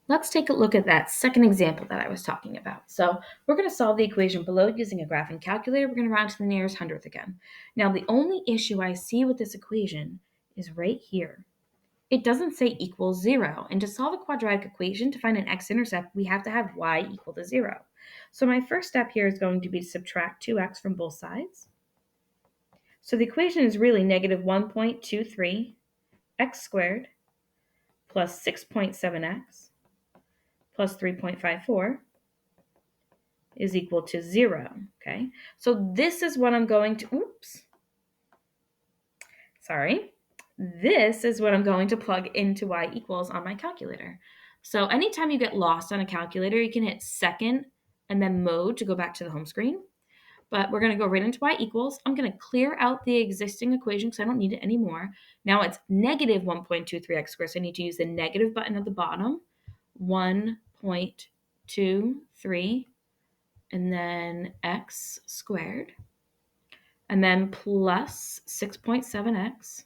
Let's take a look at that second example that I was talking about. So we're going to solve the equation below using a graphing calculator. We're going to round to the nearest hundredth again. Now, the only issue I see with this equation is right here. It doesn't say equals 0. And to solve a quadratic equation, to find an x-intercept, we have to have y equal to 0. So my first step here is going to be to subtract 2x from both sides. So the equation is really negative 1.23 x squared plus 6.7x plus 3.54 is equal to 0, okay? So this is what I'm going to, this is what I'm going to plug into y equals on my calculator. So anytime you get lost on a calculator, you can hit second and then mode to go back to the home screen. But we're going to go right into y equals. I'm going to clear out the existing equation because I don't need it anymore. Now it's negative 1.23x squared, so I need to use the negative button at the bottom. 1.23 and then x squared, and then plus 6.7x,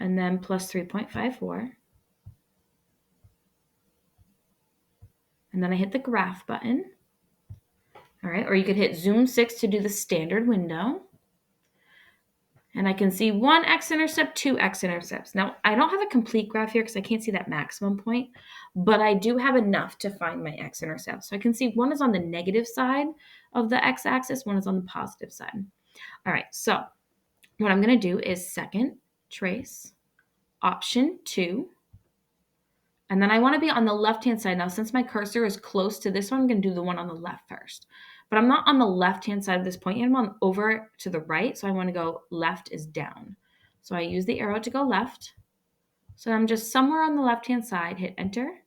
and then plus 3.54. And then I hit the graph button. All right, or you could hit zoom 6 to do the standard window. And I can see one x-intercept, two x-intercepts. Now, I don't have a complete graph here because I can't see that maximum point, but I do have enough to find my x-intercept. So I can see one is on the negative side of the x-axis, one is on the positive side. All right, so what I'm going to do is second trace option 2. And then I want to be on the left-hand side. Now, since my cursor is close to this one, I'm going to do the one on the left first. But I'm not on the left-hand side of this point yet. I'm on over to the right, so I want to go left is down. So I use the arrow to go left. So I'm just somewhere on the left-hand side, hit enter.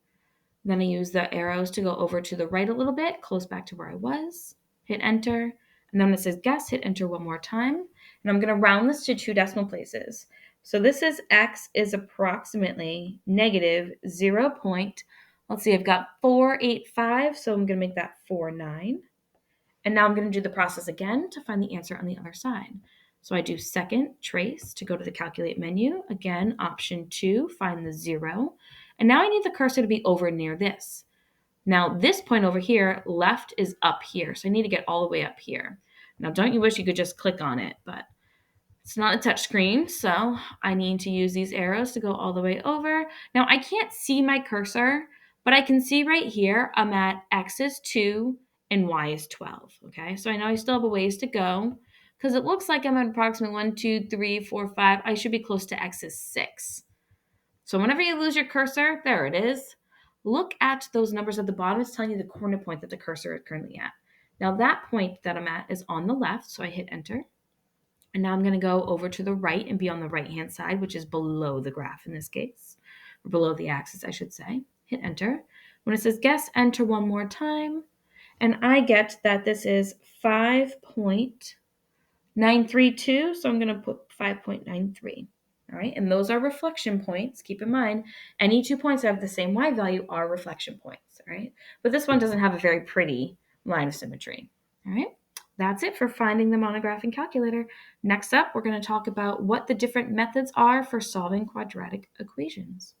Then I use the arrows to go over to the right a little bit, close back to where I was, hit enter. And then when it says guess, hit enter one more time. And I'm going to round this to 2 decimal places. So this is x is approximately negative 0. Let's see, I've got 485, so I'm going to make that 49. And now I'm going to do the process again to find the answer on the other side. So I do second trace to go to the calculate menu. Again, option 2, find the 0. And now I need the cursor to be over near this. Now this point over here, left is up here. So I need to get all the way up here. Now don't you wish you could just click on it, but it's not a touch screen, so I need to use these arrows to go all the way over. Now I can't see my cursor, but I can see right here I'm at x is 2 and y is 12, okay? So I know I still have a ways to go because it looks like I'm at approximately 1, 2, 3, 4, 5. I should be close to x is 6. So whenever you lose your cursor, there it is. Look at those numbers at the bottom. It's telling you the coordinate point that the cursor is currently at. Now that point that I'm at is on the left, so I hit enter. And now I'm going to go over to the right and be on the right-hand side, which is below the graph in this case, or below the axis, I should say. Hit enter. When it says guess, enter one more time. And I get that this is 5.932, so I'm going to put 5.93. All right, and those are reflection points. Keep in mind, any 2 points that have the same y value are reflection points, all right? But this one doesn't have a very pretty line of symmetry, all right? That's it for finding them on a graphing calculator. Next up, we're going to talk about what the different methods are for solving quadratic equations.